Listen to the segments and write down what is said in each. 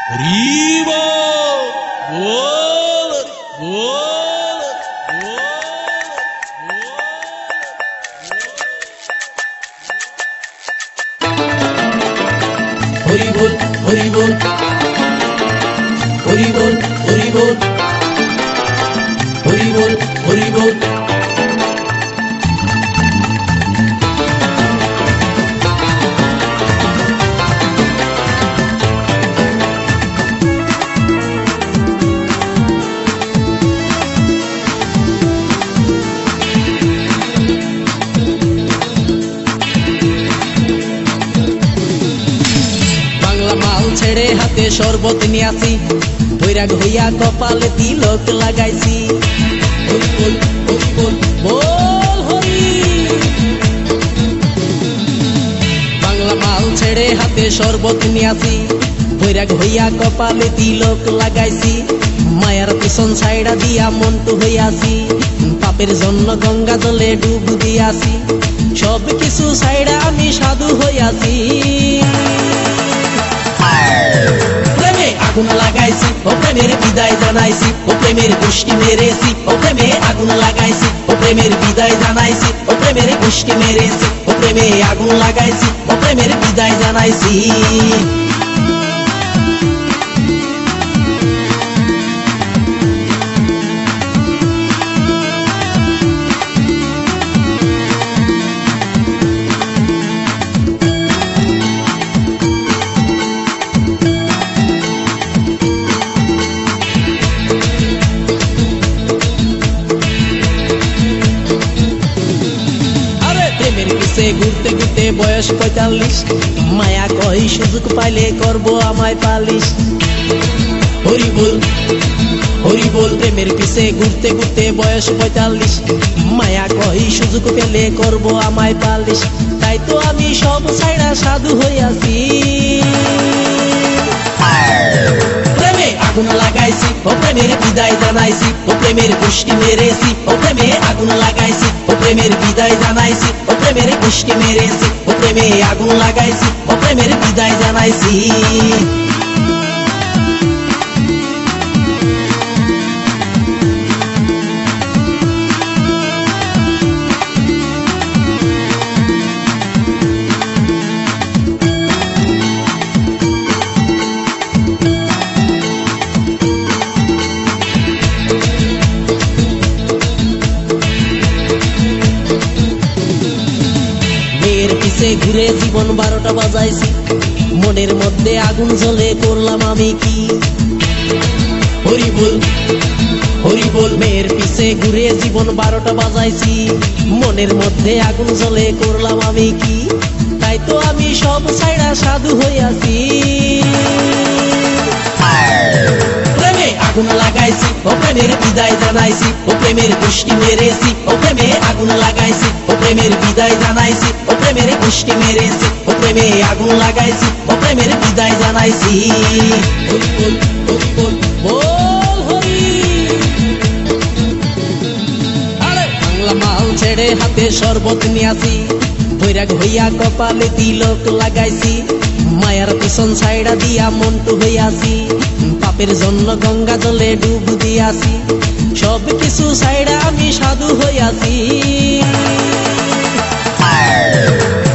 হরিবো বল বল হরি বল হরি বল হরি বল হরি বল হরি বল হরি বল। মাল ছেড়ে হাতে শরবত নিয়ে আসি, বৈরাগ হইয়া কপালে তিলক লাগাইছি। হরি বল হরি বল বল হরি। বাংলা মাল ছেড়ে হাতে শরবত নিয়ে আসি, বৈরাগ হইয়া কপালে তিলক লাগাইছি। মায়ার পিছন ছাইড়া দিয়া মন্টু হইয়াছি, পাপের জন্য গঙ্গা জলে ডুব দিয়াছি। সব কিছু ছাইড়া আমি সাধু হইয়াছি। প্রেমে আগুন লাগাইছি, ও প্রেমের বিদায় জানাইছি, ও প্রেমের গোষ্ঠী মেরেছি, ও প্রেমে আগুন লাগাইছি, ও প্রেমের বিদায় জানাইছি, ও প্রেমের গোষ্ঠী মেরেছি, ও প্রেমে আগুন লাগাইছি, ও প্রেমের বিদায় জানাইছি। প্রেমের পিছে ঘুরতে ঘুরতে বয়স ৪৫, মায়া কই সুযোগ পাইলে করব আমায় পালিশ। হরি বল হরি বল। প্রেমের পিছে ঘুরতে ঘুরতে বয়স ৪৫, মায়া কই সুযোগ পেলে করব আমায় পালিশ। তাই তো আমি সব ছাইড়া সাধু হইয়াছি। প্রেমে আগুন লাগাইছি, ও প্রেমের বিদায় জানাইছি, ও প্রেমের গোষ্ঠী মেরেছি, ও প্রেমে আগুন লাগাইছি, ও প্রেমের বিদায় জানাইছি, ও প্রেমের গোষ্ঠী মেরেছি, ও প্রেমে আগুন লাগাইছি, ও প্রেমের বিদায় জানাইছি। মেয়ের পিছে ঘুরে জীবন ১২টা বাজাইছি, মনের মধ্যে আগুন জ্বলে করলাম আমি কি। হরি বল হরি বল। মেয়ের পিছে ঘুরে জীবন ১২টা বাজাইছি, মনের মধ্যে আগুন জ্বলে করলাম আমি কি। তাই তো আমি সব ছাইড়া সাধু হইয়াছি। প্রেমে আগুন লাগাইছি, ও প্রেমের বিদায় জানাইছি, ও প্রেমের গোষ্ঠী মেরেছি, ও প্রেমে আগুন লাগাইছি, ও প্রেমের বিদায় জানাইছি, ও প্রেমের গোষ্ঠী মেরেছি, ও প্রেমে আগুন লাগাইছি, ও প্রেমের বিদায় জানাইছি। হরি বল হরি বল বল হরি। আরে বাংলা মাল ছেড়ে হাতে শরবত নিয়াছি, বৈরাগ হইয়া কপালে তিলক লাগাইছি। মায়ার পিছন ছাইড়া দিয়া মন্টু হইয়াছি, পাপের জন্য গঙ্গা জলে ডুব দিয়াছি। সব কিছু ছাইড়া আমি সাধু হইয়াছি।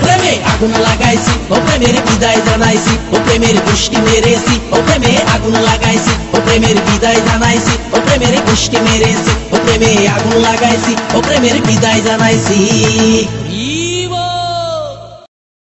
প্রেমে আগুন লাগাইছি, ও প্রেমের বিদায় জানাইছি, ও প্রেমের গোষ্ঠী মেরেছি, ও প্রেমে আগুন লাগাইছি, ও প্রেমের বিদায় জানাইছি, ও প্রেমের গোষ্ঠী মেরেছি, ও প্রেমে আগুন লাগাইছি, ও প্রেমের বিদায় জানাইছি।